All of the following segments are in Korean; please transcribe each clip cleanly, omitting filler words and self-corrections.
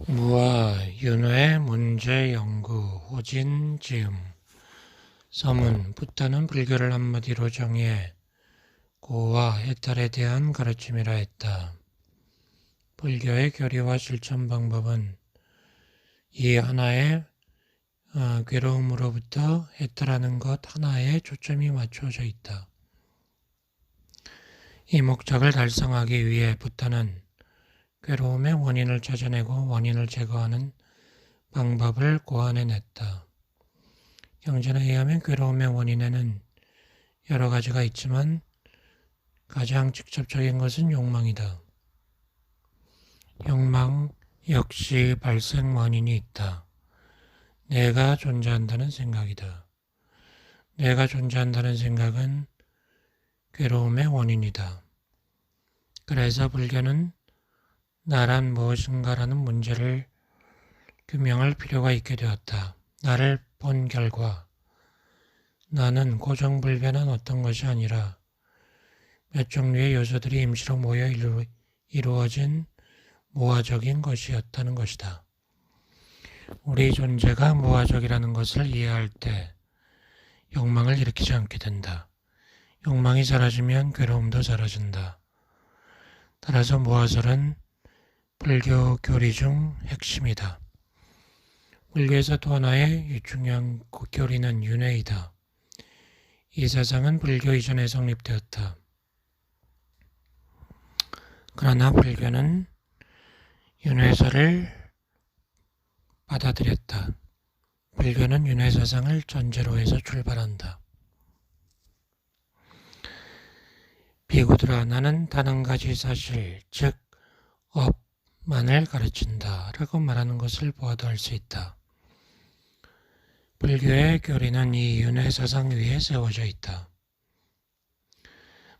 무아, 윤회, 문제, 연구, 호진, 지음, 서문, 붓다는 불교를 한마디로 정의해 고와 해탈에 대한 가르침이라 했다. 불교의 교리와 실천 방법은 이 하나의 괴로움으로부터 해탈하는 것 하나에 초점이 맞춰져 있다. 이 목적을 달성하기 위해 붓다는 괴로움의 원인을 찾아내고 원인을 제거하는 방법을 고안해냈다. 경전에 의하면 괴로움의 원인에는 여러 가지가 있지만 가장 직접적인 것은 욕망이다. 욕망 역시 발생 원인이 있다. 내가 존재한다는 생각이다. 내가 존재한다는 생각은 괴로움의 원인이다. 그래서 불교는 나란 무엇인가라는 문제를 규명할 필요가 있게 되었다. 나를 본 결과 나는 고정불변한 어떤 것이 아니라 몇 종류의 요소들이 임시로 모여 이루어진 무아적인 것이었다는 것이다. 우리 존재가 무아적이라는 것을 이해할 때 욕망을 일으키지 않게 된다. 욕망이 사라지면 괴로움도 사라진다. 따라서 무아설은 불교 교리 중 핵심이다. 불교에서 또 하나의 중요한 교리는 윤회이다. 이 사상은 불교 이전에 성립되었다. 그러나 불교는 윤회설을 받아들였다. 불교는 윤회사상을 전제로 해서 출발한다. 비구들아, 나는 단 한 가지 사실, 즉 업만을 가르친다 라고 말하는 것을 보아도 알 수 있다. 불교의 교리는 이 윤회사상 위에 세워져 있다.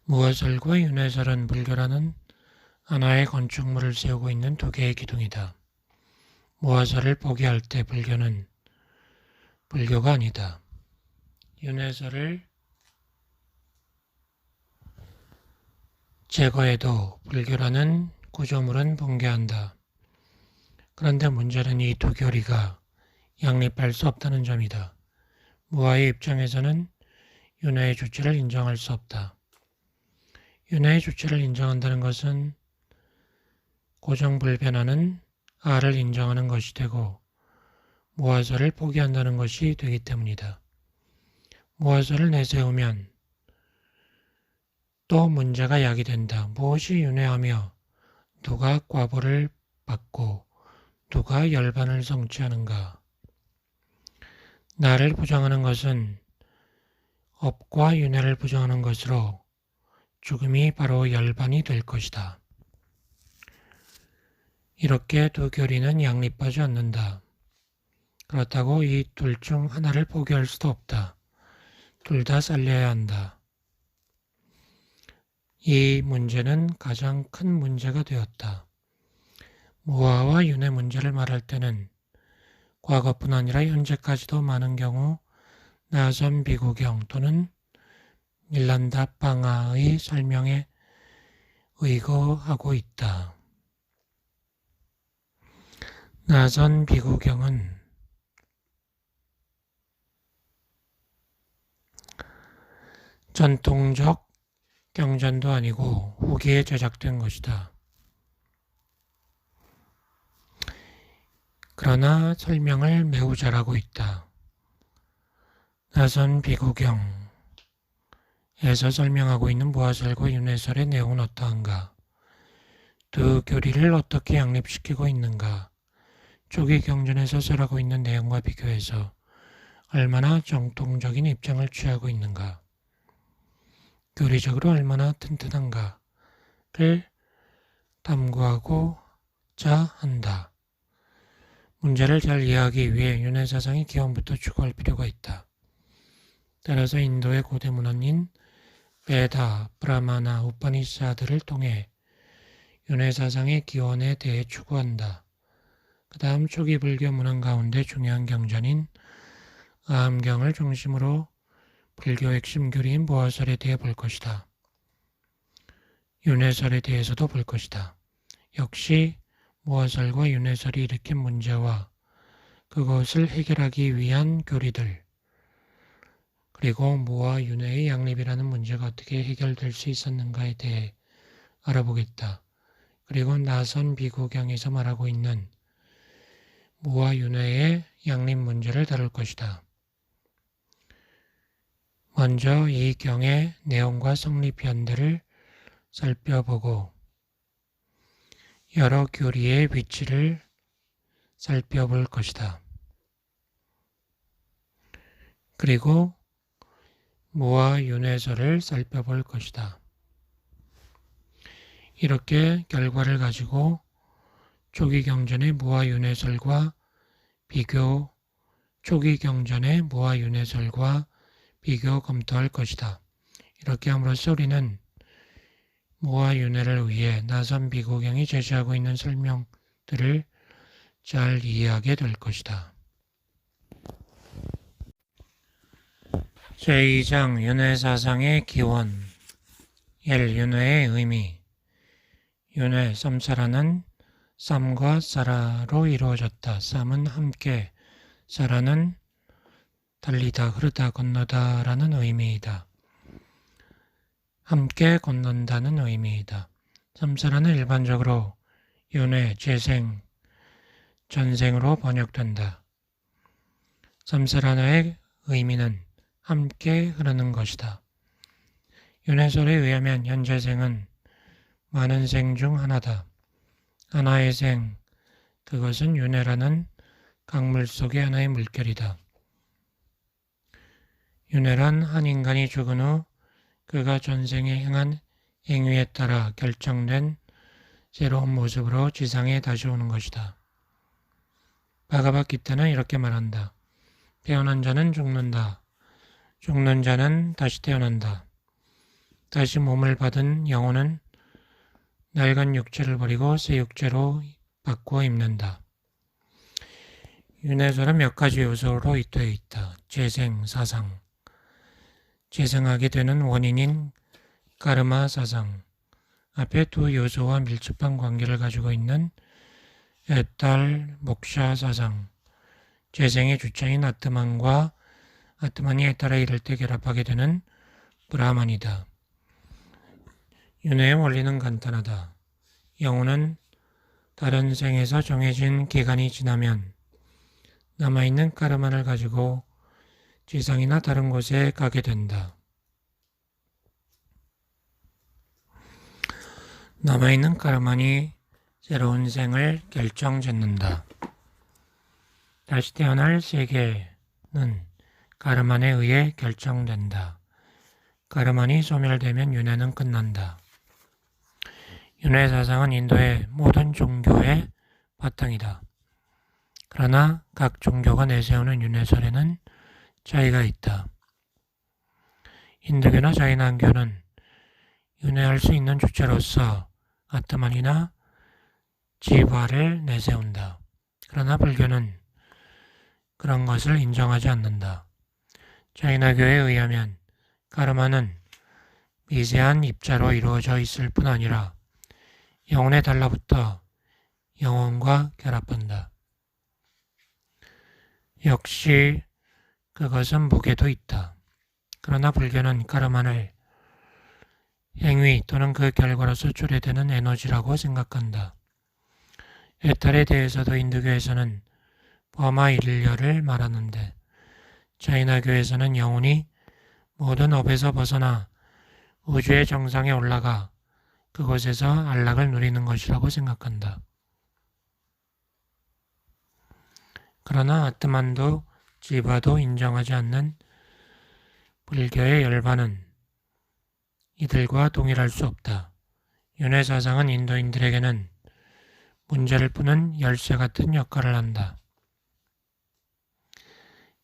무아설과 윤회설은 불교라는 하나의 건축물을 세우고 있는 두 개의 기둥이다. 무아설을 포기할 때 불교는 불교가 아니다. 윤회설을 제거해도 불교라는 구조물은 붕괴한다. 그런데 문제는 이 두 교리가 양립할 수 없다는 점이다. 무아의 입장에서는 윤회의 주체를 인정할 수 없다. 윤회의 주체를 인정한다는 것은 고정불변하는 아를 인정하는 것이 되고 무아설을 포기한다는 것이 되기 때문이다. 무아설을 내세우면 또 문제가 야기된다. 무엇이 윤회하며 누가 과보를 받고 누가 열반을 성취하는가. 나를 부정하는 것은 업과 윤회를 부정하는 것으로 죽음이 바로 열반이 될 것이다. 이렇게 두 교리는 양립하지 않는다. 그렇다고 이 둘 중 하나를 포기할 수도 없다. 둘 다 살려야 한다. 이 문제는 가장 큰 문제가 되었다. 무아와 윤회 문제를 말할 때는 과거뿐 아니라 현재까지도 많은 경우 나선 비구경 또는 밀란다 방아의 설명에 의거하고 있다. 나선 비구경은 전통적 경전도 아니고 후기에 제작된 것이다. 그러나 설명을 매우 잘하고 있다. 나선 비구경에서 설명하고 있는 무아설과 윤회설의 내용은 어떠한가? 두 교리를 어떻게 양립시키고 있는가? 초기 경전에서 설하고 있는 내용과 비교해서 얼마나 정통적인 입장을 취하고 있는가? 교리적으로 얼마나 튼튼한가를 탐구하고자 한다. 문제를 잘 이해하기 위해 윤회사상의 기원부터 추구할 필요가 있다. 따라서 인도의 고대 문헌인 베다, 브라마나, 우파니샤드를 통해 윤회사상의 기원에 대해 추구한다. 그 다음 초기 불교 문헌 가운데 중요한 경전인 아함경을 중심으로 불교 핵심 교리인 무아설에 대해 볼 것이다. 윤회설에 대해서도 볼 것이다. 역시 무화설과 윤회설이 일으킨 문제와 그것을 해결하기 위한 교리들, 그리고 무와 윤회의 양립이라는 문제가 어떻게 해결될 수 있었는가에 대해 알아보겠다. 그리고 나선 비구경에서 말하고 있는 무와 윤회의 양립 문제를 다룰 것이다. 먼저 이 경의 내용과 성립현대를 살펴보고 여러 교리의 위치를 살펴볼 것이다. 그리고 무와 윤회설을 살펴볼 것이다. 이렇게 결과를 가지고 초기 경전의 무와 윤회설과 초기 경전의 무와 윤회설과 비교 검토할 것이다. 이렇게 함으로써 우리는 무와 윤회를 위해 나선 비구경이 제시하고 있는 설명들을 잘 이해하게 될 것이다. 제2장 윤회사상의 기원 1. 윤회의 의미 윤회 쌈사라는 쌈과 사라로 이루어졌다. 쌈은 함께, 사라는 달리다, 흐르다, 건너다 라는 의미이다. 함께 건넌다는 의미이다. 쌈사라는 일반적으로 윤회, 재생, 전생으로 번역된다. 쌈사라의 의미는 함께 흐르는 것이다. 윤회설에 의하면 현재생은 많은 생 중 하나다. 하나의 생, 그것은 윤회라는 강물 속의 하나의 물결이다. 윤회란 한 인간이 죽은 후 그가 전생에 행한 행위에 따라 결정된 새로운 모습으로 지상에 다시 오는 것이다. 바가바기타는 이렇게 말한다. 태어난 자는 죽는다. 죽는 자는 다시 태어난다. 다시 몸을 받은 영혼은 낡은 육체를 버리고 새 육체로 바꾸어 입는다. 윤회설은 몇 가지 요소로 되어 있다. 재생, 사상. 재생하게 되는 원인인 까르마 사상. 앞에 두 요소와 밀접한 관계를 가지고 있는 에탈, 목샤 사상. 재생의 주체인 아트만과 아트만이 에탈에 이를 때 결합하게 되는 브라만이다. 윤회의 원리는 간단하다. 영혼은 다른 생에서 정해진 기간이 지나면 남아있는 까르마를 가지고 지상이나 다른 곳에 가게 된다. 남아있는 까르마니 새로운 생을 결정짓는다. 다시 태어날 세계는 까르만에 의해 결정된다. 까르만이 소멸되면 윤회는 끝난다. 윤회 사상은 인도의 모든 종교의 바탕이다. 그러나 각 종교가 내세우는 윤회설에는 차이가 있다. 힌두교나 자이난교는 윤회할 수 있는 주체로서 아트만이나 지바를 내세운다. 그러나 불교는 그런 것을 인정하지 않는다. 자이나교에 의하면 까르마는 미세한 입자로 이루어져 있을 뿐 아니라 영혼에 달라붙어 영혼과 결합한다. 역시 그것은 무게도 있다. 그러나 불교는 까르마를 행위 또는 그 결과로서 초래되는 에너지라고 생각한다. 에탈에 대해서도 힌두교에서는 버마일려를 말하는데 자이나교에서는 영혼이 모든 업에서 벗어나 우주의 정상에 올라가 그곳에서 안락을 누리는 것이라고 생각한다. 그러나 아트만도 지바도 인정하지 않는 불교의 열반은 이들과 동일할 수 없다. 윤회 사상은 인도인들에게는 문제를 푸는 열쇠 같은 역할을 한다.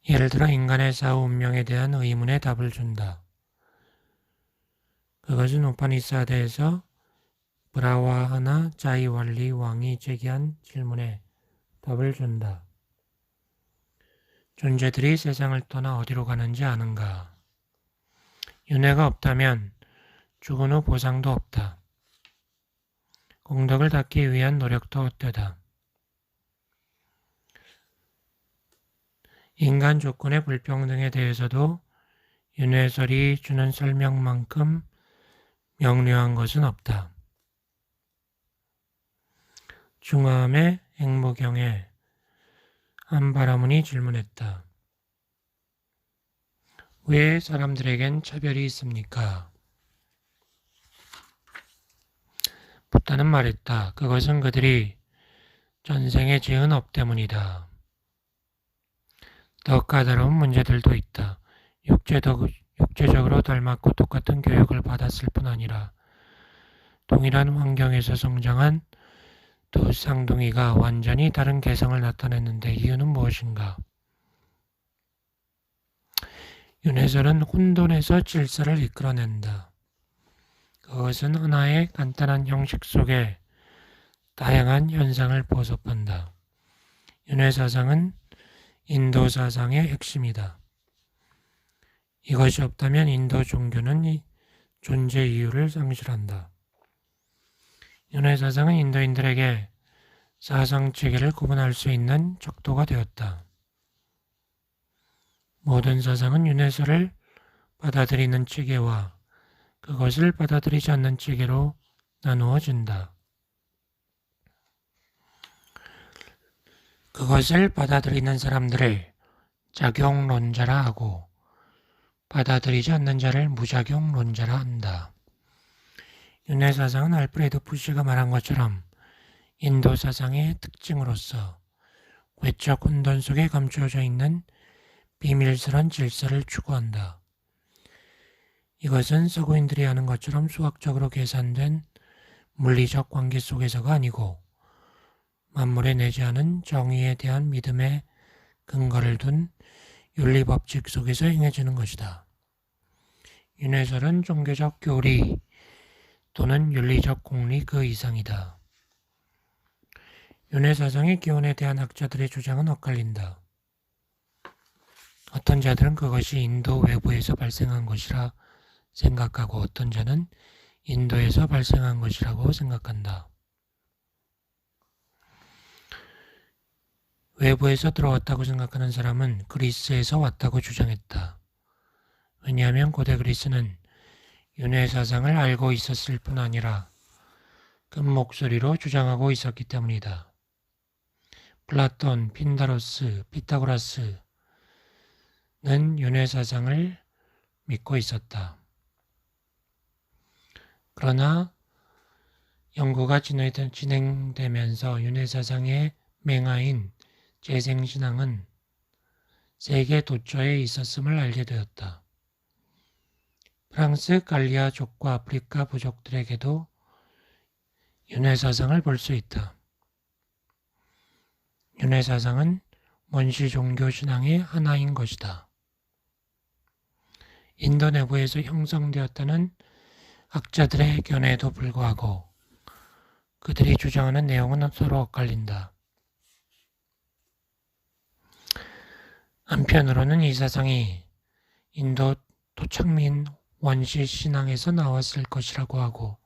예를 들어 인간의 사후 운명에 대한 의문에 답을 준다. 그것은 우파니사드에서 브라와하나 자이왈리 왕이 제기한 질문에 답을 준다. 존재들이 세상을 떠나 어디로 가는지 아는가? 윤회가 없다면 죽은 후 보상도 없다. 공덕을 닦기 위한 노력도 헛되다. 인간 조건의 불평등에 대해서도 윤회설이 주는 설명만큼 명료한 것은 없다. 중화암의 행무경에 한바라문이 질문했다. 왜 사람들에겐 차별이 있습니까? 붓다는 말했다. 그것은 그들이 전생에 지은 업 때문이다. 더 까다로운 문제들도 있다. 육체적으로 닮았고 똑같은 교육을 받았을 뿐 아니라 동일한 환경에서 성장한 두 쌍둥이가 완전히 다른 개성을 나타냈는데 이유는 무엇인가? 윤회설은 혼돈에서 질서를 이끌어낸다. 그것은 하나의 간단한 형식 속에 다양한 현상을 보섭한다. 윤회사상은 인도 사상의 핵심이다. 이것이 없다면 인도 종교는 존재 이유를 상실한다. 윤회사상은 인도인들에게 사상체계를 구분할 수 있는 척도가 되었다. 모든 사상은 윤회설을 받아들이는 체계와 그것을 받아들이지 않는 체계로 나누어진다. 그것을 받아들이는 사람들을 작용론자라 하고 받아들이지 않는 자를 무작용론자라 한다. 윤회사상은 알프레드 푸시가 말한 것처럼 인도 사상의 특징으로서 외적 혼돈 속에 감추어져 있는 비밀스런 질서를 추구한다. 이것은 서구인들이 하는 것처럼 수학적으로 계산된 물리적 관계 속에서가 아니고 만물에 내재하는 정의에 대한 믿음의 근거를 둔 윤리법칙 속에서 행해지는 것이다. 윤회설은 종교적 교리 또는 윤리적 공리 그 이상이다. 윤회사상의 기원에 대한 학자들의 주장은 엇갈린다. 어떤 자들은 그것이 인도 외부에서 발생한 것이라 생각하고 어떤 자는 인도에서 발생한 것이라고 생각한다. 외부에서 들어왔다고 생각하는 사람은 그리스에서 왔다고 주장했다. 왜냐하면 고대 그리스는 윤회사상을 알고 있었을 뿐 아니라 큰 목소리로 주장하고 있었기 때문이다. 플라톤, 핀다로스, 피타고라스는 윤회사상을 믿고 있었다. 그러나 연구가 진행되면서 윤회사상의 맹아인 재생신앙은 세계 도처에 있었음을 알게 되었다. 프랑스 갈리아족과 아프리카 부족들에게도 윤회사상을 볼 수 있다. 윤회사상은 원시 종교 신앙의 하나인 것이다. 인도 내부에서 형성되었다는 학자들의 견해에도 불구하고 그들이 주장하는 내용은 서로 엇갈린다. 한편으로는 이 사상이 인도 토착민 원시 신앙에서 나왔을 것이라고 하고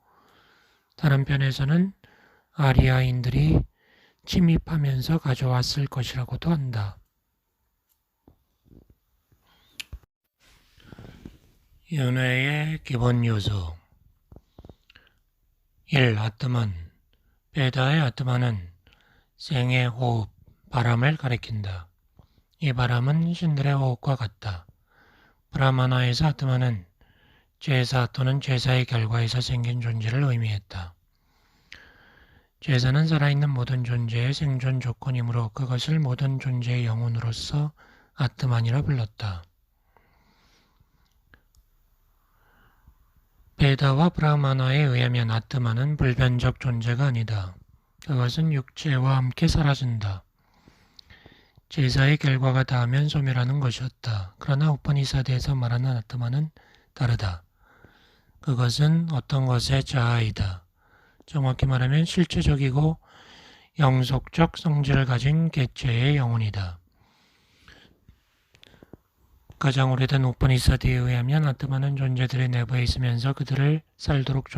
다른 편에서는 아리아인들이 침입하면서 가져왔을 것이라고도 한다. 윤회의 기본 요소 1. 아트만 베다의 아트만은 생의 호흡, 바람을 가리킨다. 이 바람은 신들의 호흡과 같다. 브라마나에서 아트만은 제사 또는 제사의 결과에서 생긴 존재를 의미했다. 제사는 살아있는 모든 존재의 생존 조건이므로 그것을 모든 존재의 영혼으로서 아트만이라 불렀다. 베다와 브라마나에 의하면 아트만은 불변적 존재가 아니다. 그것은 육체와 함께 사라진다. 제사의 결과가 닿으면 소멸하는 것이었다. 그러나 우파니사드에서 말하는 아트만은 다르다. 그것은 어떤 것의 자아이다. 정확히 말하면 실체적이고 영속적 성질을 가진 개체의 영혼이다. 가장 오래된 우파니사드에 의하면 아트만은 존재들의 내부에 있으면서 그들을 살도록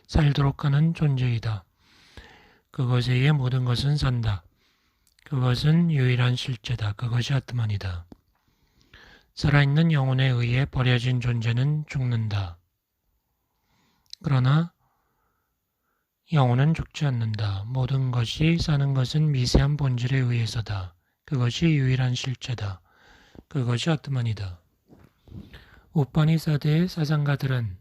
살도록 하는 존재이다. 그것에 의해 모든 것은 산다. 그것은 유일한 실제다. 그것이 아트만이다. 살아있는 영혼에 의해 버려진 존재는 죽는다. 그러나 영혼은 죽지 않는다. 모든 것이 사는 것은 미세한 본질에 의해서다. 그것이 유일한 실제다. 그것이 아트만이다. 우파니사드의 사상가들은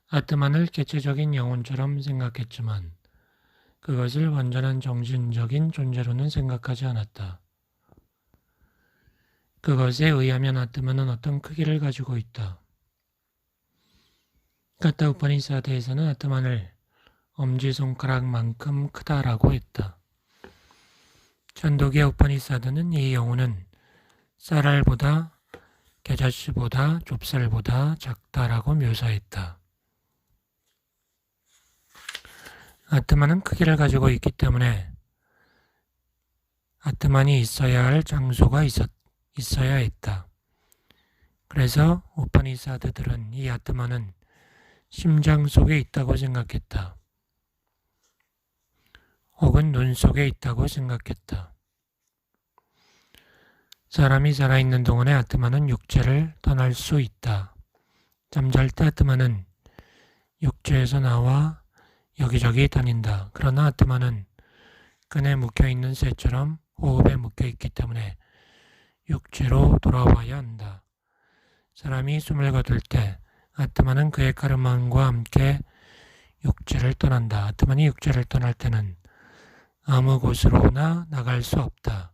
아트만을 개체적인 영혼처럼 생각했지만 그것을 완전한 정신적인 존재로는 생각하지 않았다. 그것에 의하면 아트만은 어떤 크기를 가지고 있다. 가타 우파니사드에서는 아트만을 엄지손가락만큼 크다라고 했다. 찬도기의 우파니사드는 이 영혼은 쌀알보다 겨자씨보다 좁쌀보다 작다라고 묘사했다. 아트만은 크기를 가지고 있기 때문에 아트만이 있어야 할 장소가 있어야 했다. 그래서 우파니사드들은 이 아트만은 심장 속에 있다고 생각했다. 혹은 눈 속에 있다고 생각했다. 사람이 살아있는 동안에 아트만은 육체를 떠날 수 있다. 잠잘 때 아트만은 육체에서 나와 여기저기 다닌다. 그러나 아트만은 끈에 묶여있는 새처럼 호흡에 묶여있기 때문에 육체로 돌아와야 한다. 사람이 숨을 거둘 때 아트만은 그의 가르만과 함께 육체를 떠난다. 아트만이 육체를 떠날 때는 아무 곳으로나 나갈 수 없다.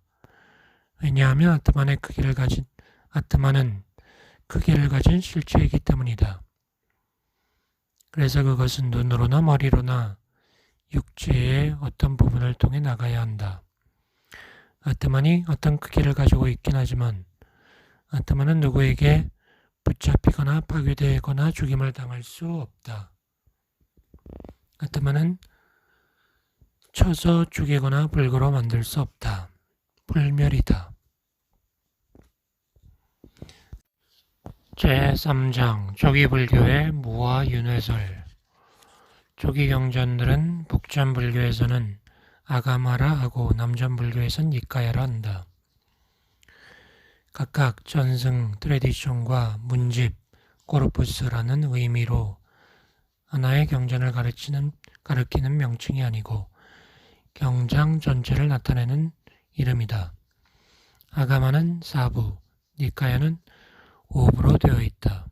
왜냐하면 아트만은 크기를 가진 실체이기 때문이다. 그래서 그것은 눈으로나 머리로나 육체의 어떤 부분을 통해 나가야 한다. 아트만이 어떤 크기를 가지고 있긴 하지만 아트만은 누구에게 붙잡히거나 파괴되거나 죽임을 당할 수 없다. 아트만은 쳐서 죽이거나 불구로 만들 수 없다. 불멸이다. 제3장 조기불교의 무와 윤회설. 조기경전들은 북전불교에서는 아가마라 하고 남전불교에서는 니까야라 한다. 각각 전승, 트레디션과 문집, 코르푸스라는 의미로 하나의 경전을 가리키는 명칭이 아니고 경장 전체를 나타내는 이름이다. 아가마는 4부, 니까야는 5부로 되어 있다.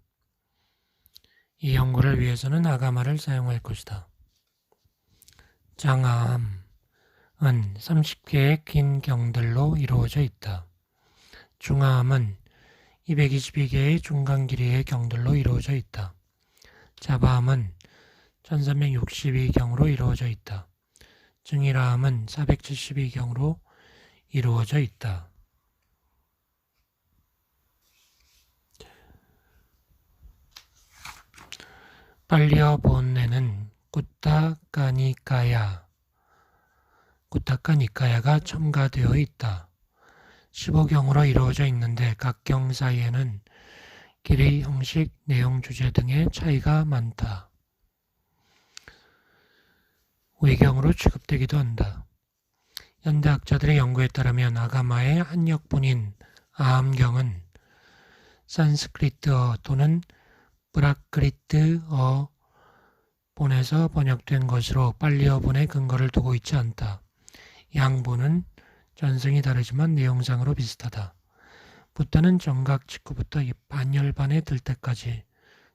이 연구를 위해서는 아가마를 사용할 것이다. 장아함은 30개의 긴 경들로 이루어져 있다. 중아함은 222개의 중간 길이의 경들로 이루어져 있다. 자바함은 1362경으로 이루어져 있다. 증이라함은 472경으로 이루어져 있다. 빨리어 본네는 꾸타카니까야가 첨가되어 있다. 15경으로 이루어져 있는데 각 경 사이에는 길이, 형식, 내용, 주제 등의 차이가 많다. 외경으로 취급되기도 한다. 현대학자들의 연구에 따르면 아가마의 한역본인 아함경은 산스크리트어 또는 프라크리트어 본에서 번역된 것으로 빨리어본에 근거를 두고 있지 않다. 양본은 전승이 다르지만 내용상으로 비슷하다. 부타는 정각 직후부터 반열반에 들 때까지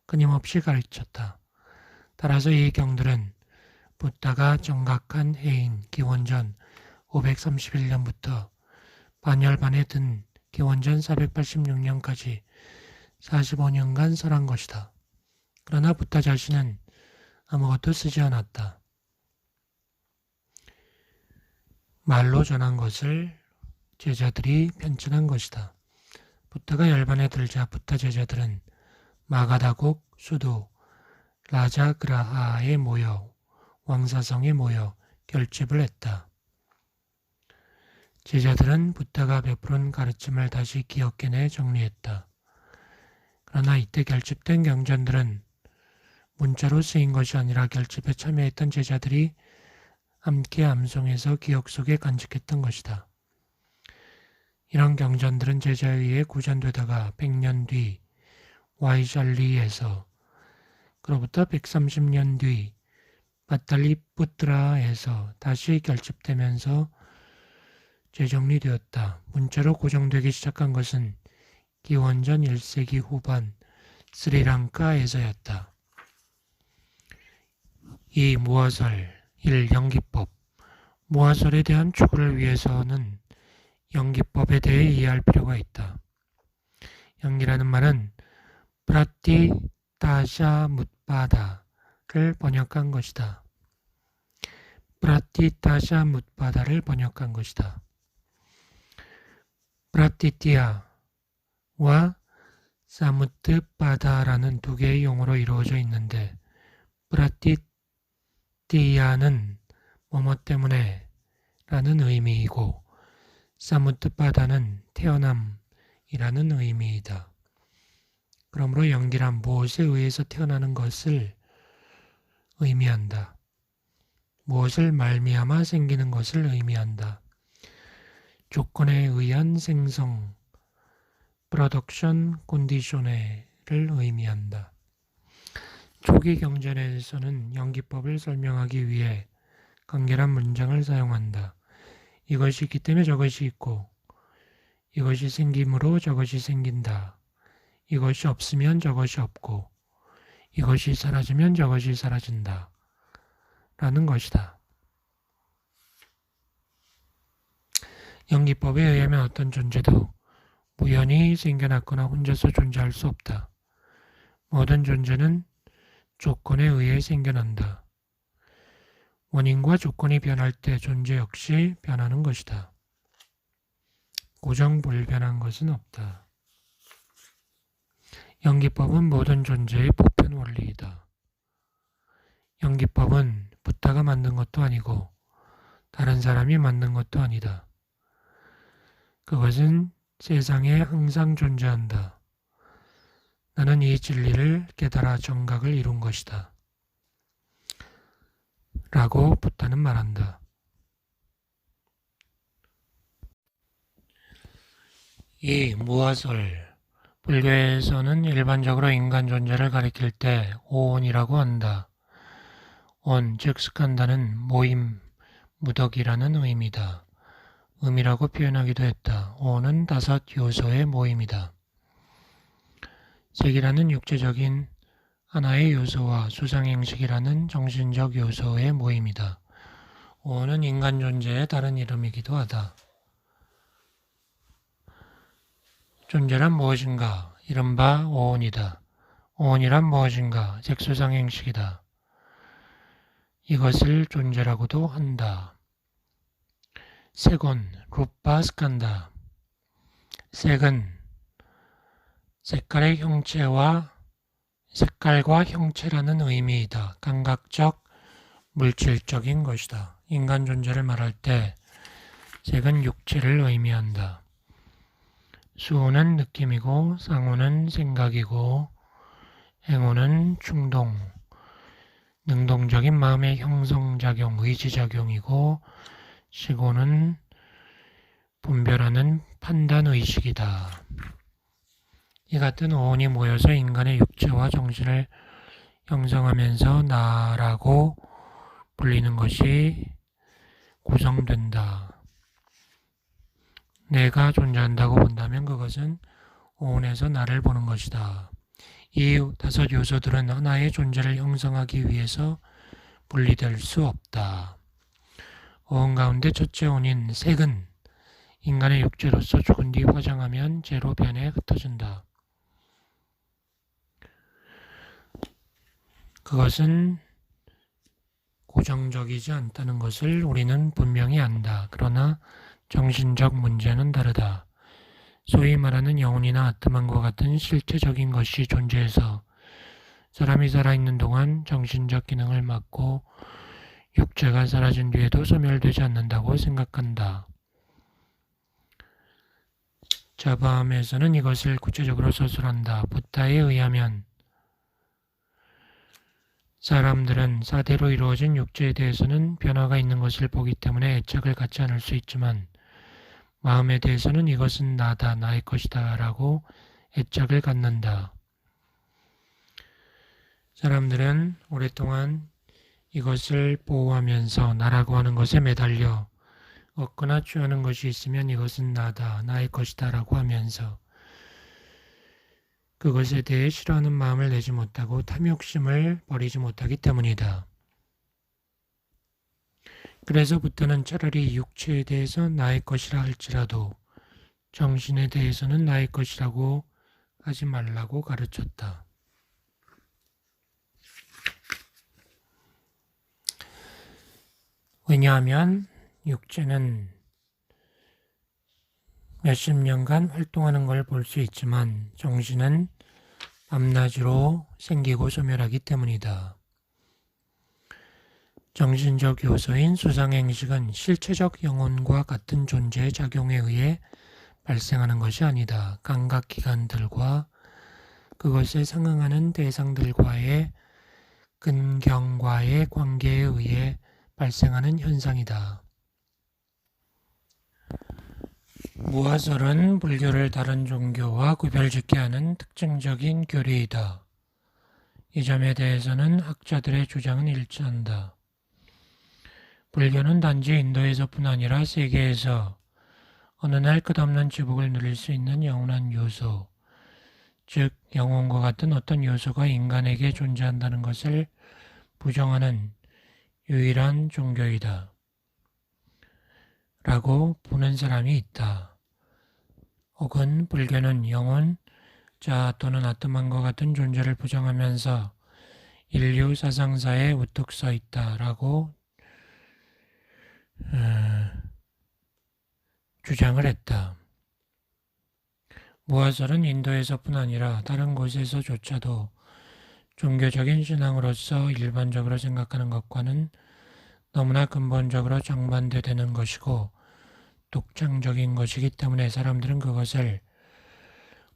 끊임없이 가르쳤다. 따라서 이 경들은 부타가 정각한 해인 기원전 531년부터 반열반에 든 기원전 486년까지 45년간 설한 것이다. 그러나 부타 자신은 아무것도 쓰지 않았다. 말로 전한 것을 제자들이 편찬한 것이다. 부타가 열반에 들자 부타 제자들은 마가다국 수도 라자그라하에 모여 왕사성에 모여 결집을 했다. 제자들은 부타가 베풀은 가르침을 다시 기억해내 정리했다. 그러나 이때 결집된 경전들은 문자로 쓰인 것이 아니라 결집에 참여했던 제자들이 함께 암송해서 기억 속에 간직했던 것이다. 이런 경전들은 제자에 의해 구전되다가 100년 뒤 와이샬리에서, 그로부터 130년 뒤 바탈리푸트라에서 다시 결집되면서 재정리되었다. 문자로 고정되기 시작한 것은 기원전 1세기 후반 스리랑카에서였다. 2. 무화설 1. 연기법. 무화설에 대한 추구를 위해서는 연기법에 대해 이해할 필요가 있다. 연기라는 말은 프라티타샤 뭇바다를 번역한 것이다. 프라티타샤 뭇바다를 번역한 것이다. 프라티티아와 사무트바다라는 두 개의 용어로 이루어져 있는데, 프라티티아는 뭐뭐 때문에 라는 의미이고 사무트바다는 태어남이라는 의미이다. 그러므로 연기란 무엇에 의해서 태어나는 것을 의미한다. 무엇을 말미암아 생기는 것을 의미한다. 조건에 의한 생성, 프로덕션 컨디션을 의미한다. 초기 경전에서는 연기법을 설명하기 위해 간결한 문장을 사용한다. 이것이 있기 때문에 저것이 있고, 이것이 생김으로 저것이 생긴다. 이것이 없으면 저것이 없고, 이것이 사라지면 저것이 사라진다. 라는 것이다. 연기법에 의하면 어떤 존재도 우연히 생겨났거나 혼자서 존재할 수 없다. 모든 존재는 조건에 의해 생겨난다. 원인과 조건이 변할 때 존재 역시 변하는 것이다. 고정불변한 것은 없다. 연기법은 모든 존재의 보편 원리이다. 연기법은 부타가 만든 것도 아니고 다른 사람이 만든 것도 아니다. 그것은 세상에 항상 존재한다. 나는 이 진리를 깨달아 정각을 이룬 것이다. 라고 부타는 말한다. 이 무화설. 불교에서는 일반적으로 인간 존재를 가리킬 때 오온이라고 한다. 온, 즉 스칸다는 모임, 무덕이라는 의미다. 의미라고 표현하기도 했다. 오온은 5 요소의 모임이다. 색이라는 육체적인 하나의 요소와 수상행식이라는 정신적 요소의 모임이다. 오온은 인간 존재의 다른 이름이기도 하다. 존재란 무엇인가? 이른바 오온이다. 오온이란 무엇인가? 색수상행식이다. 이것을 존재라고도 한다. 색온, 루파 스칸다. 색은 색깔과 형체라는 의미이다. 감각적, 물질적인 것이다. 인간 존재를 말할 때 색은 육체를 의미한다. 수호는 느낌이고 상호는 생각이고 행호는 충동, 능동적인 마음의 형성작용, 의지작용이고 시고는 분별하는 판단의식이다. 이 같은 오온이 모여서 인간의 육체와 정신을 형성하면서 나라고 불리는 것이 구성된다. 내가 존재한다고 본다면 그것은 오온에서 나를 보는 것이다. 이 5 요소들은 하나의 존재를 형성하기 위해서 분리될 수 없다. 오온 가운데 첫째 온인 색은 인간의 육체로서 죽은 뒤 화장하면 재로 변해 흩어진다. 그것은 고정적이지 않다는 것을 우리는 분명히 안다. 그러나 정신적 문제는 다르다. 소위 말하는 영혼이나 아트만과 같은 실체적인 것이 존재해서 사람이 살아있는 동안 정신적 기능을 맡고 육체가 사라진 뒤에도 소멸되지 않는다고 생각한다. 자바함에서는 이것을 구체적으로 서술한다. 부타에 의하면 사람들은 사대로 이루어진 육체에 대해서는 변화가 있는 것을 보기 때문에 애착을 갖지 않을 수 있지만 마음에 대해서는 이것은 나다, 나의 것이다 라고 애착을 갖는다. 사람들은 오랫동안 이것을 보호하면서 나라고 하는 것에 매달려 얻거나 취하는 것이 있으면 이것은 나다, 나의 것이다 라고 하면서 그것에 대해 싫어하는 마음을 내지 못하고 탐욕심을 버리지 못하기 때문이다. 그래서 부처는 차라리 육체에 대해서 나의 것이라 할지라도 정신에 대해서는 나의 것이라고 하지 말라고 가르쳤다. 왜냐하면 육체는 몇십 년간 활동하는 걸 볼 수 있지만 정신은 밤낮으로 생기고 소멸하기 때문이다. 정신적 요소인 수상행식은 실체적 영혼과 같은 존재의 작용에 의해 발생하는 것이 아니다. 감각기관들과 그것에 상응하는 대상들과의 근경과의 관계에 의해 발생하는 현상이다. 무화설은 불교를 다른 종교와 구별짓게 하는 특징적인 교리이다. 이 점에 대해서는 학자들의 주장은 일치한다. 불교는 단지 인도에서뿐 아니라 세계에서 어느 날 끝없는 지복을 누릴 수 있는 영원한 요소, 즉 영혼과 같은 어떤 요소가 인간에게 존재한다는 것을 부정하는 유일한 종교이다. 라고 보는 사람이 있다. 혹은 불교는 영혼, 자 또는 아트만과 같은 존재를 부정하면서 인류 사상사에 우뚝 서 있다라고 주장을 했다. 무화설은 인도에서뿐 아니라 다른 곳에서조차도 종교적인 신앙으로서 일반적으로 생각하는 것과는 너무나 근본적으로 정반대되는 것이고 독창적인 것이기 때문에 사람들은 그것을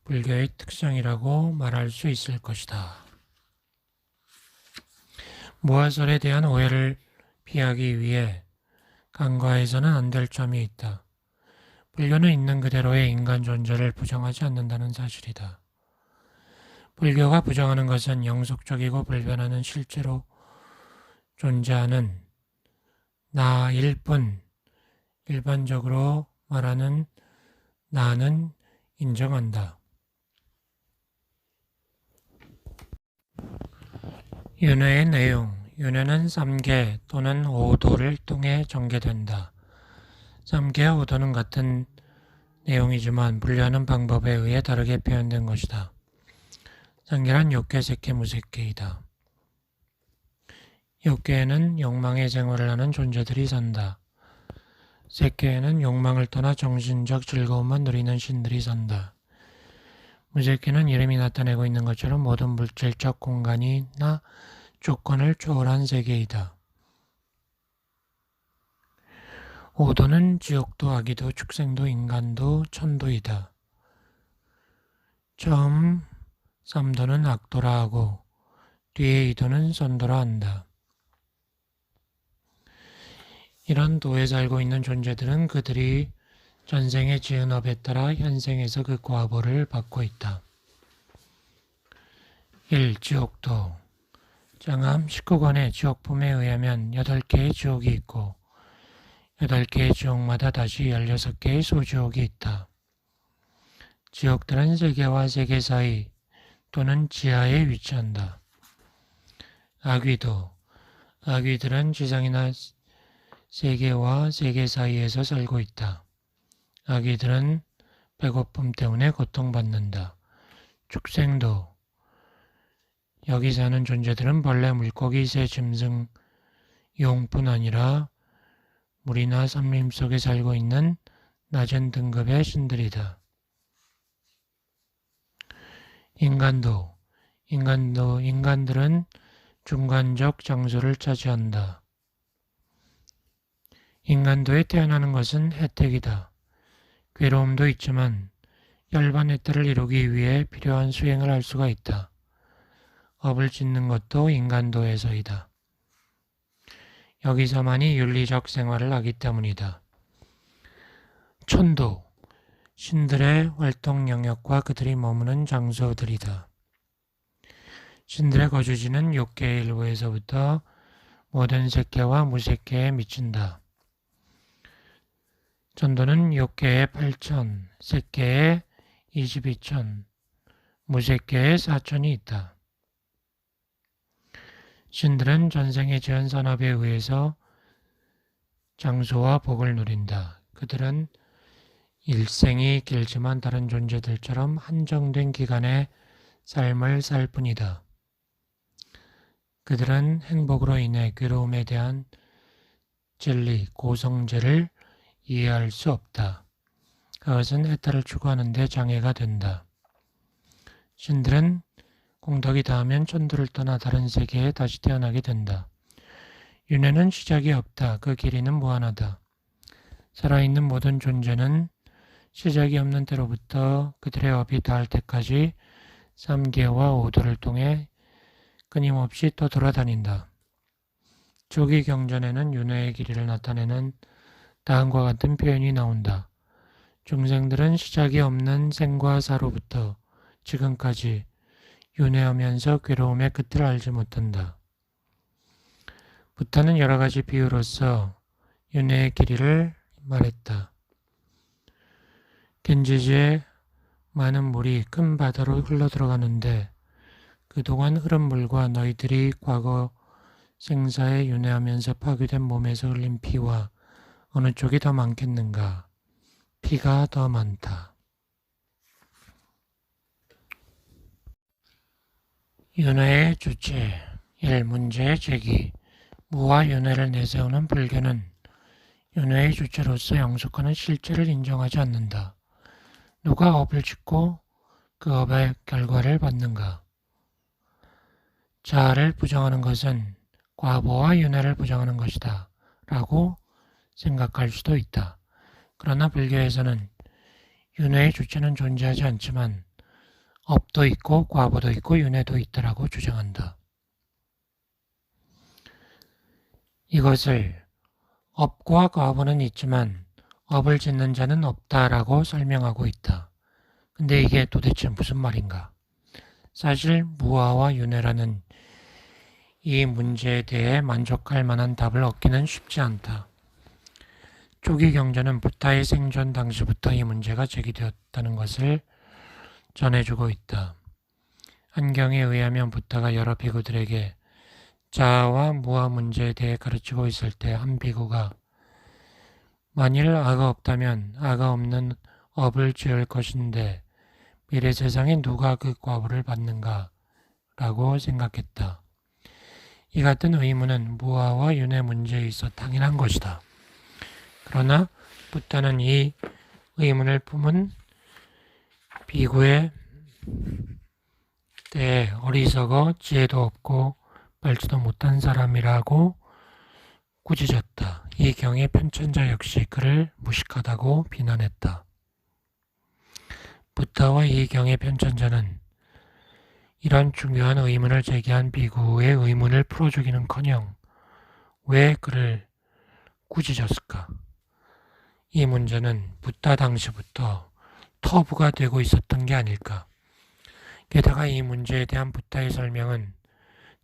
불교의 특성이라고 말할 수 있을 것이다. 무화설에 대한 오해를 피하기 위해 간과해서는 안 될 점이 있다. 불교는 있는 그대로의 인간 존재를 부정하지 않는다는 사실이다. 불교가 부정하는 것은 영속적이고 불변하는 실제로 존재하는 나일 뿐, 일반적으로 말하는 나는 인정한다. 윤회의 내용, 윤회는 3계 또는 5도를 통해 전개된다. 3계와 5도는 같은 내용이지만 분류하는 방법에 의해 다르게 표현된 것이다. 3계란 욕계, 색계, 무색계이다. 욕계에는 욕망의 생활을 하는 존재들이 산다. 색계에는 욕망을 떠나 정신적 즐거움만 누리는 신들이 산다. 무색계는 이름이 나타내고 있는 것처럼 모든 물질적 공간이나 조건을 초월한 세계이다. 5도는 지옥도, 아기도, 축생도, 인간도, 천도이다. 처음 3도는 악도라 하고 뒤에 2도는 선도라 한다. 이런 도에 살고 있는 존재들은 그들이 전생에 지은 업에 따라 현생에서 그 과보를 받고 있다. 1. 지옥도. 장암 19권의 지옥품에 의하면 8개의 지옥이 있고 8개의 지옥마다 다시 16개의 소지옥이 있다. 지옥들은 세계와 세계 사이 또는 지하에 위치한다. 악귀도. 악귀들은 지상이나 세계와 세계 사이에서 살고 있다. 악귀들은 배고픔 때문에 고통받는다. 축생도. 여기 사는 존재들은 벌레, 물고기, 새, 짐승, 용뿐 아니라 물이나森林 속에 살고 있는 낮은 등급의 신들이다. 인간도. 인간들은 중간적 장소를 차지한다. 인간도에 태어나는 것은 혜택이다. 괴로움도 있지만 열반 혜택을 이루기 위해 필요한 수행을 할 수가 있다. 업을 짓는 것도 인간도에서이다. 여기서만이 윤리적 생활을 하기 때문이다. 천도, 신들의 활동 영역과 그들이 머무는 장소들이다. 신들의 거주지는 육계의 일부에서부터 모든 색계와 무색계에 미친다. 천도는 육계의 8천, 색계의 22천, 무색계의 4천이 있다. 신들은 전생에 지은 산업에 의해서 장소와 복을 누린다. 그들은 일생이 길지만 다른 존재들처럼 한정된 기간의 삶을 살 뿐이다. 그들은 행복으로 인해 괴로움에 대한 진리, 고성제를 이해할 수 없다. 그것은 해탈을 추구하는 데 장애가 된다. 신들은 공덕이 닿으면 천도를 떠나 다른 세계에 다시 태어나게 된다. 윤회는 시작이 없다. 그 길이는 무한하다. 살아있는 모든 존재는 시작이 없는 때로부터 그들의 업이 닿을 때까지 3계와 5도를 통해 끊임없이 또 돌아다닌다. 조기 경전에는 윤회의 길이를 나타내는 다음과 같은 표현이 나온다. 중생들은 시작이 없는 생과 사로부터 지금까지 윤회하면서 괴로움의 끝을 알지 못한다. 부타는 여러 가지 비유로서 윤회의 길이를 말했다. 겐지지에 많은 물이 큰 바다로 흘러들어가는데 그동안 흐른 물과 너희들이 과거 생사에 윤회하면서 파괴된 몸에서 흘린 피와 어느 쪽이 더 많겠는가? 피가 더 많다. 윤회의 주체 1. 문제의 제기 무와 윤회를 내세우는 불교는 윤회의 주체로서 영속하는 실제를 인정하지 않는다. 누가 업을 짓고 그 업의 결과를 받는가? 자아를 부정하는 것은 과보와 윤회를 부정하는 것이다 라고 생각할 수도 있다. 그러나 불교에서는 윤회의 주체는 존재하지 않지만 업도 있고 과보도 있고 윤회도 있다라고 주장한다. 이것을 업과 과보는 있지만 업을 짓는 자는 없다라고 설명하고 있다. 근데 이게 도대체 무슨 말인가? 사실 무아와 윤회라는 이 문제에 대해 만족할 만한 답을 얻기는 쉽지 않다. 초기 경전은 부타의 생존 당시부터 이 문제가 제기되었다는 것을 전해주고 있다. 한 경에 의하면 부타가 여러 비구들에게 자아와 무아 문제에 대해 가르치고 있을 때 한 비구가 만일 아가 없다면 아가 없는 업을 지을 것인데 미래 세상에 누가 그 과보를 받는가? 라고 생각했다. 이 같은 의문은 무아와 윤회 문제에 있어 당연한 것이다. 그러나 부타는 이 의문을 품은 비구에 대해 어리석어 지혜도 없고 빨지도 못한 사람이라고 꾸짖었다. 이 경의 편찬자 역시 그를 무식하다고 비난했다. 부타와 이 경의 편찬자는 이런 중요한 의문을 제기한 비구의 의문을 풀어주기는커녕 왜 그를 꾸짖었을까? 이 문제는 부타 당시부터 터부가 되고 있었던 게 아닐까? 게다가 이 문제에 대한 부타의 설명은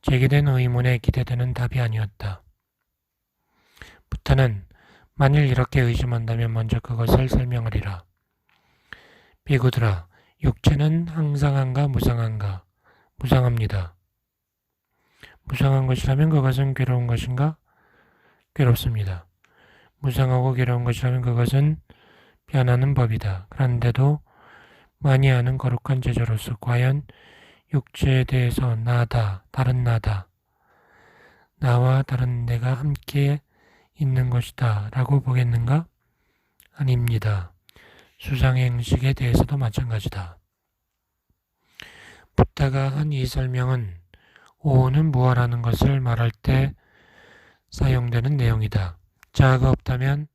제기된 의문에 기대되는 답이 아니었다. 부타는 만일 이렇게 의심한다면 먼저 그것을 설명하리라. 비구들아, 육체는 항상한가 무상한가? 무상합니다. 무상한 것이라면 그것은 괴로운 것인가? 괴롭습니다. 무상하고 괴로운 것이라면 그것은 변하는 법이다. 그런데도 많이 아는 거룩한 제자로서 과연 육체에 대해서 나다, 다른 나다, 나와 다른 내가 함께 있는 것이다 라고 보겠는가? 아닙니다. 수상의 행식에 대해서도 마찬가지다. 부타가 한 이 설명은 오는 무아라는 것을 말할 때 사용되는 내용이다. 자아가 없다면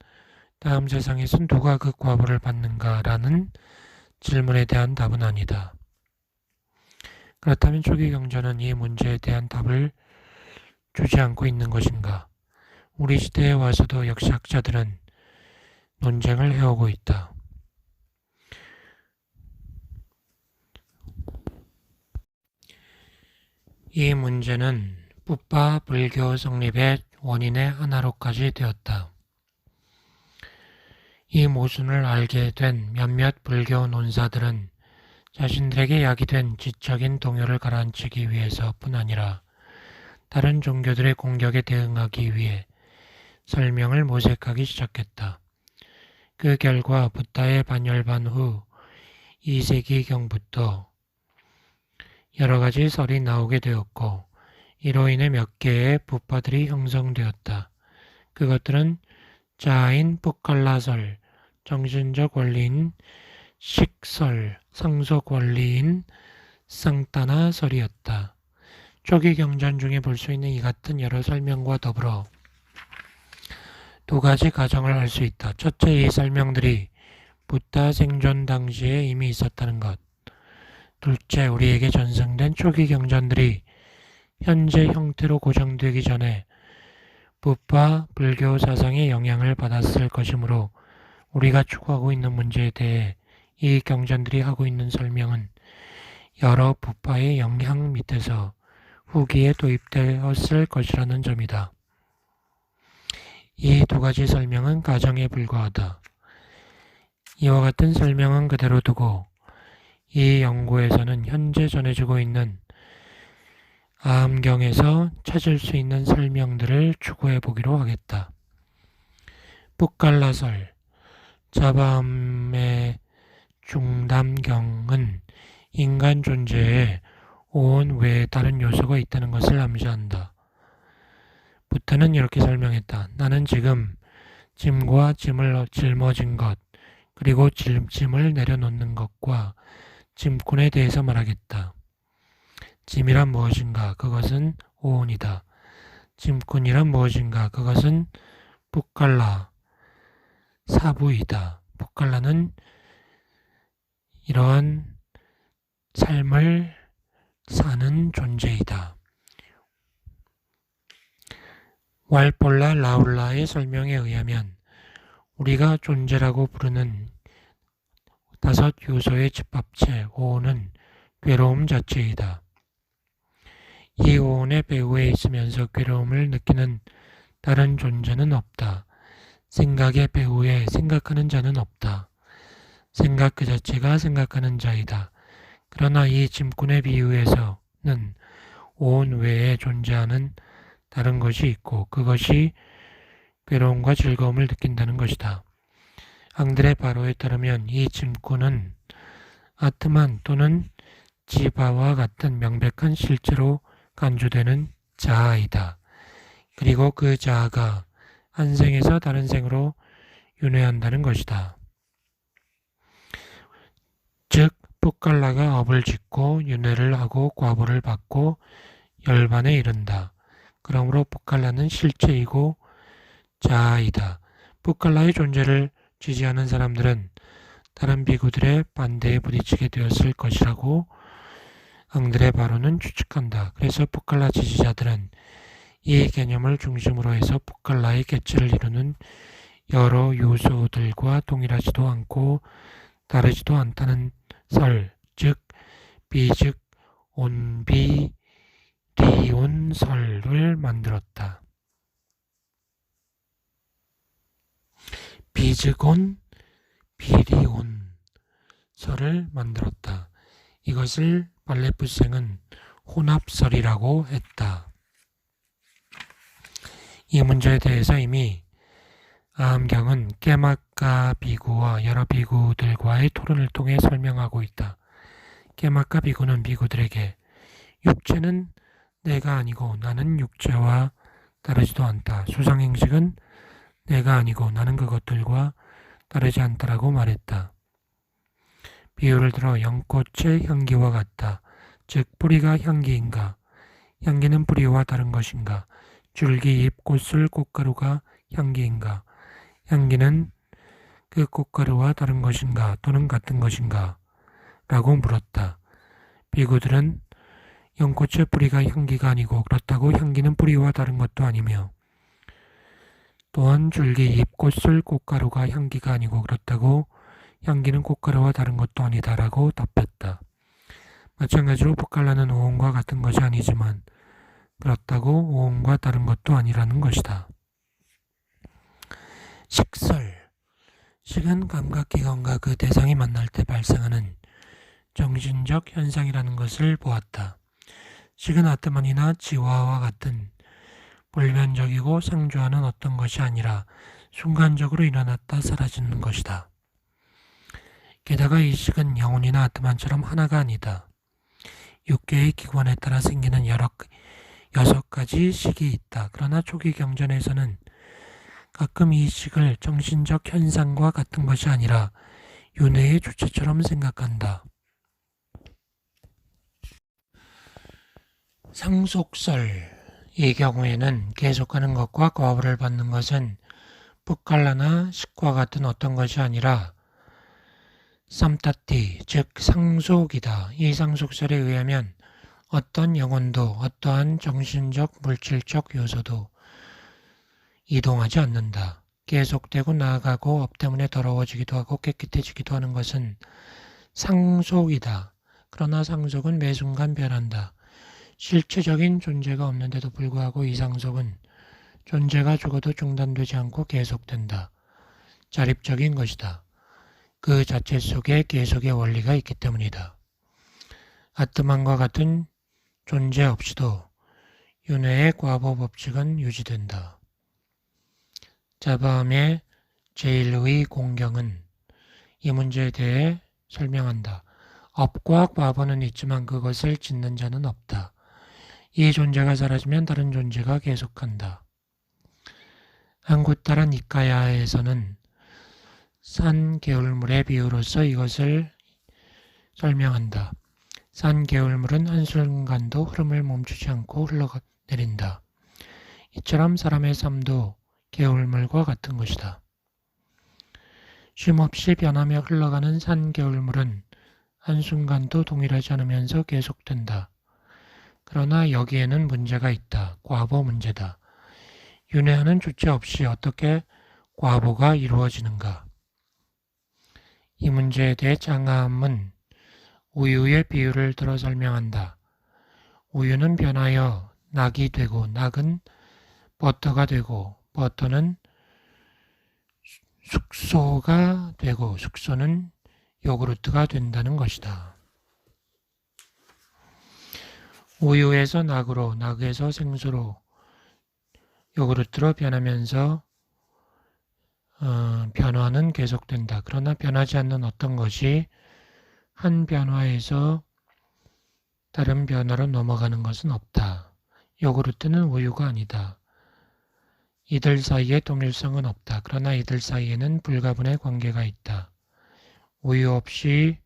다음 세상에선 누가 그 과보를 받는가 라는 질문에 대한 답은 아니다. 그렇다면 초기 경전은 이 문제에 대한 답을 주지 않고 있는 것인가? 우리 시대에 와서도 역사학자들은 논쟁을 해오고 있다. 이 문제는 붓바 불교 성립의 원인의 하나로까지 되었다. 이 모순을 알게 된 몇몇 불교 논사들은 자신들에게 야기된 지적인 동요를 가라앉히기 위해서뿐 아니라 다른 종교들의 공격에 대응하기 위해 설명을 모색하기 시작했다. 그 결과 붓다의 반열반 후 2세기경부터 여러 가지 설이 나오게 되었고 이로 인해 몇 개의 붓바들이 형성되었다. 그것들은 자아인 붓갈라설, 정신적 원리인 식설, 상속 원리인 쌍따나설이었다. 초기 경전 중에 볼 수 있는 이 같은 여러 설명과 더불어 두 가지 가정을 할 수 있다. 첫째, 이 설명들이 붓다 생존 당시에 이미 있었다는 것. 둘째, 우리에게 전승된 초기 경전들이 현재 형태로 고정되기 전에 붓바 불교 사상의 영향을 받았을 것이므로 우리가 추구하고 있는 문제에 대해 이 경전들이 하고 있는 설명은 여러 붓바의 영향 밑에서 후기에 도입되었을 것이라는 점이다. 이 두 가지 설명은 가정에 불과하다. 이와 같은 설명은 그대로 두고 이 연구에서는 현재 전해지고 있는 암경에서 찾을 수 있는 설명들을 추구해 보기로 하겠다. 붓갈라설, 자바암의 중담경은 인간 존재에 오온 외에 다른 요소가 있다는 것을 암시한다. 붓다는 이렇게 설명했다. 나는 지금 짐과 짐을 짊어진 것, 그리고 짐을 내려놓는 것과 짐꾼에 대해서 말하겠다. 짐이란 무엇인가? 그것은 오온이다. 짐꾼이란 무엇인가? 그것은 붓갈라, 사부이다. 붓갈라는 이러한 삶을 사는 존재이다. 왈폴라 라울라의 설명에 의하면 우리가 존재라고 부르는 5 요소의 집합체 오온은 괴로움 자체이다. 이 오온의 배후에 있으면서 괴로움을 느끼는 다른 존재는 없다. 생각의 배후에 생각하는 자는 없다. 생각 그 자체가 생각하는 자이다. 그러나 이 짐꾼의 비유에서는 오온 외에 존재하는 다른 것이 있고 그것이 괴로움과 즐거움을 느낀다는 것이다. 앙드레 바로에 따르면 이 짐꾼은 아트만 또는 지바와 같은 명백한 실제로 간주되는 자아이다. 그리고 그 자아가 한 생에서 다른 생으로 윤회한다는 것이다. 즉 붓갈라가 업을 짓고 윤회를 하고 과보를 받고 열반에 이른다. 그러므로 붓갈라는 실체이고 자아이다. 붓갈라의 존재를 지지하는 사람들은 다른 비구들의 반대에 부딪히게 되었을 것이라고 앙드레 바로는 추측한다. 그래서 붓갈라 지지자들은 이 개념을 중심으로 해서 붓갈라의 개체를 이루는 여러 요소들과 동일하지도 않고 다르지도 않다는 설, 즉 비즉 온비리온설을 만들었다. 비즉온 비리온설을 만들었다. 이것을 발레푸생은 혼합설이라고 했다. 이 문제에 대해서 이미 아함경은 깨마카 비구와 여러 비구들과의 토론을 통해 설명하고 있다. 깨마카 비구는 비구들에게 육체는 내가 아니고 나는 육체와 다르지도 않다. 수상행식은 내가 아니고 나는 그것들과 다르지 않다라고 말했다. 비유를 들어 연꽃의 향기와 같다. 즉 뿌리가 향기인가? 향기는 뿌리와 다른 것인가? 줄기, 잎, 꽃술, 꽃가루가 향기인가? 향기는 그 꽃가루와 다른 것인가 또는 같은 것인가? 라고 물었다. 비구들은 연꽃의 뿌리가 향기가 아니고 그렇다고 향기는 뿌리와 다른 것도 아니며 또한 줄기, 잎, 꽃술, 꽃가루가 향기가 아니고 그렇다고 향기는 꽃가루와 다른 것도 아니다라고 답했다. 마찬가지로 붓갈라는 오온과 같은 것이 아니지만 그렇다고 오온과 다른 것도 아니라는 것이다. 식설. 식은 감각기관과 그 대상이 만날 때 발생하는 정신적 현상이라는 것을 보았다. 식은 아트만이나 지화와 같은 불변적이고 상조하는 어떤 것이 아니라 순간적으로 일어났다 사라지는 것이다. 게다가 이 식은 영혼이나 아트만처럼 하나가 아니다. 6개의 기관에 따라 생기는 6가지 식이 있다. 그러나 초기 경전에서는 가끔 이 식을 정신적 현상과 같은 것이 아니라 윤회의 주체처럼 생각한다. 상속설. 이 경우에는 계속하는 것과 과보를 받는 것은 붓갈라나 식과 같은 어떤 것이 아니라 삼타티, 즉 상속이다. 이 상속설에 의하면 어떤 영혼도 어떠한 정신적, 물질적 요소도 이동하지 않는다. 계속되고 나아가고 업 때문에 더러워지기도 하고 깨끗해지기도 하는 것은 상속이다. 그러나 상속은 매 순간 변한다. 실체적인 존재가 없는데도 불구하고 이 상속은 존재가 죽어도 중단되지 않고 계속된다. 자립적인 것이다. 그 자체 속에 계속의 원리가 있기 때문이다. 아트만과 같은 존재 없이도 윤회의 과보 법칙은 유지된다. 자바함의 제1의 공경은 이 문제에 대해 설명한다. 업과 과보는 있지만 그것을 짓는 자는 없다. 이 존재가 사라지면 다른 존재가 계속한다. 한구타라 니카야에서는 산 개울물의 비유로서 이것을 설명한다. 산 개울물은 한순간도 흐름을 멈추지 않고 흘러내린다. 이처럼 사람의 삶도 개울물과 같은 것이다. 쉼없이 변하며 흘러가는 산 개울물은 한순간도 동일하지 않으면서 계속된다. 그러나 여기에는 문제가 있다. 과보 문제다. 윤회하는 주체 없이 어떻게 과보가 이루어지는가? 이 문제에 대해 장하암은 우유의 비유를 들어 설명한다. 우유는 변하여 낙이 되고 낙은 버터가 되고 버터는 숙소가 되고 숙소는 요구르트가 된다는 것이다. 우유에서 낙으로, 낙에서 생수로, 요구르트로 변하면서 변화는 계속된다. 그러나 변하지 않는 어떤 것이 한 변화에서 다른 변화로 넘어가는 것은 없다. 요구르트는 우유가 아니다. 이들 사이에 동일성은 없다. 그러나 이들 사이에는 불가분의 관계가 있다. 우유 없이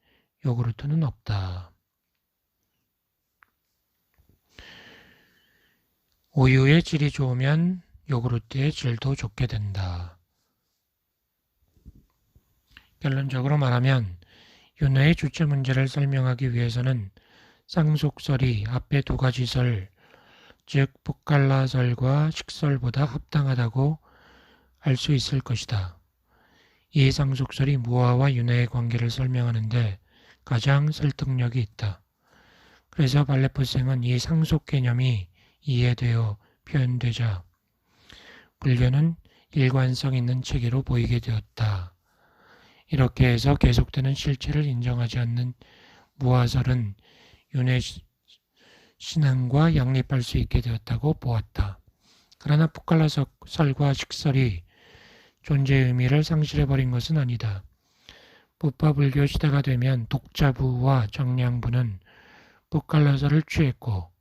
요구르트는 없다. 우유의 질이 좋으면 요구르트의 질도 좋게 된다. 결론적으로 말하면 윤회의 주체 문제를 설명하기 위해서는 상속설이 앞에 두 가지 설, 즉 붓갈라설과 식설보다 합당하다고 알 수 있을 것이다. 이 상속설이 무아와 윤회의 관계를 설명하는데 가장 설득력이 있다. 그래서 발레포생은 이 상속 개념이 이해되어 표현되자 불교는 일관성 있는 체계로 보이게 되었다. 이렇게 해서 계속되는 실체를 인정하지 않는 무아설은 윤회 신앙과 양립할 수 있게 되었다고 보았다. 그러나 붓갈라설과 식설이 존재의 의미를 상실해버린 것은 아니다. 붓파불교 시대가 되면 독자부와 정량부는 붓갈라설을 취했고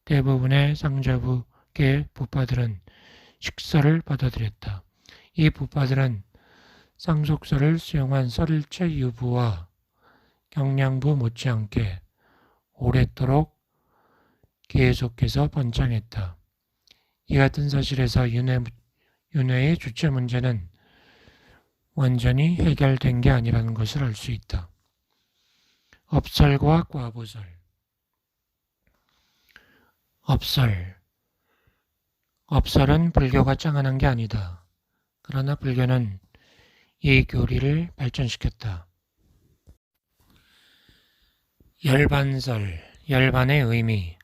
대부분의 상자부계 붓파들은 식설을 받아들였다. 이 붓파들은 상속설을 수용한 설일체 유부와 경량부 못지않게 오랫도록 계속해서 번창했다. 이 같은 사실에서 윤회의 주체 문제는 완전히 해결된 게 아니라는 것을 알 수 있다. 업설과 과보설. 업설. 업설은 불교가 짱안한 게 아니다. 그러나 불교는 이 교리를 발전시켰다. 열반설, 열반의 의미.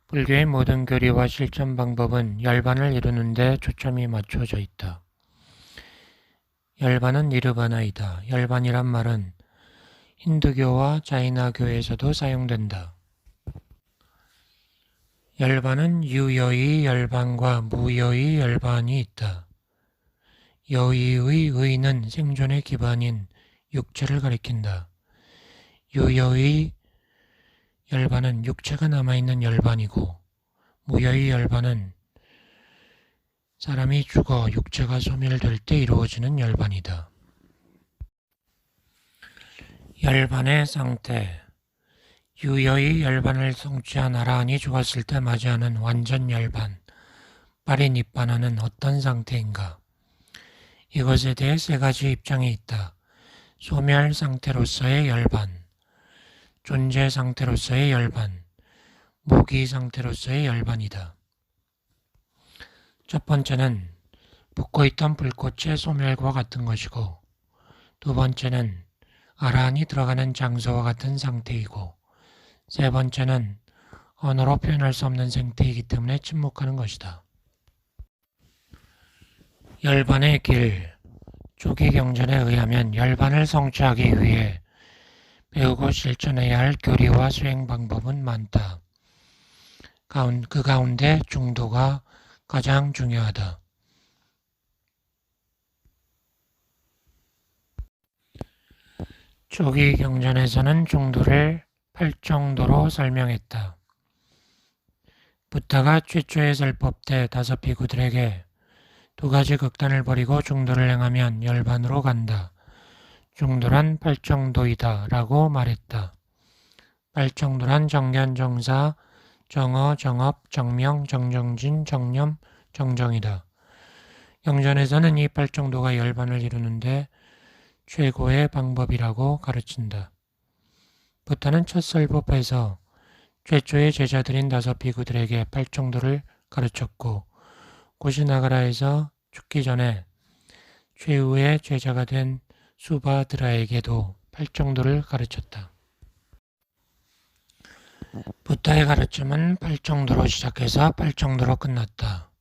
불교의 모든 교리와 실천 방법은 열반을 이루는 데 초점이 맞춰져 있다. 열반은 니르바나이다. 열반이란 말은 힌두교와 자이나교에서도 사용된다. 열반은 유여의 열반과 무여의 열반이 있다. 여의의 의는 생존의 기반인 육체를 가리킨다. 유여의 열반은 육체가 남아있는 열반이고, 무여의 열반은 사람이 죽어 육체가 소멸될 때 이루어지는 열반이다. 열반의 상태. 유여의 열반을 성취한 아라한이 죽었을 때 맞이하는 완전 열반, 파리니빠나는 어떤 상태인가? 이것에 대해 세 가지 입장이 있다. 소멸 상태로서의 열반, 존재 상태로서의 열반, 무기 상태로서의 열반이다. 첫 번째는 붙고 있던 불꽃의 소멸과 같은 것이고, 두 번째는 아라한이 들어가는 장소와 같은 상태이고, 세 번째는 언어로 표현할 수 없는 상태이기 때문에 침묵하는 것이다. 열반의 길. 조기 경전에 의하면 열반을 성취하기 위해 배우고 실천해야 할 교리와 수행 방법은 많다. 그 가운데 중도가 가장 중요하다. 조기 경전에서는 중도를 8정도로 설명했다. 부타가 최초의 설법 때 5 비구들에게 2가지 극단을 버리고 중도를 행하면 열반으로 간다. 중도란 8정도이다 라고 말했다. 8정도란 정견, 정사, 정어, 정업, 정명, 정정진, 정념, 정정이다. 경전에서는 이 8정도가 열반을 이루는데 최고의 방법이라고 가르친다. 부타는 첫 설법에서 최초의 제자들인 5 비구들에게 8정도를 가르쳤고, 고시나가라에서 죽기 전에 최후의 제자가 된 수바드라에게도 8정도를 가르쳤다. 부타의 가르침은 8정도로 시작해서 8정도로 끝났다.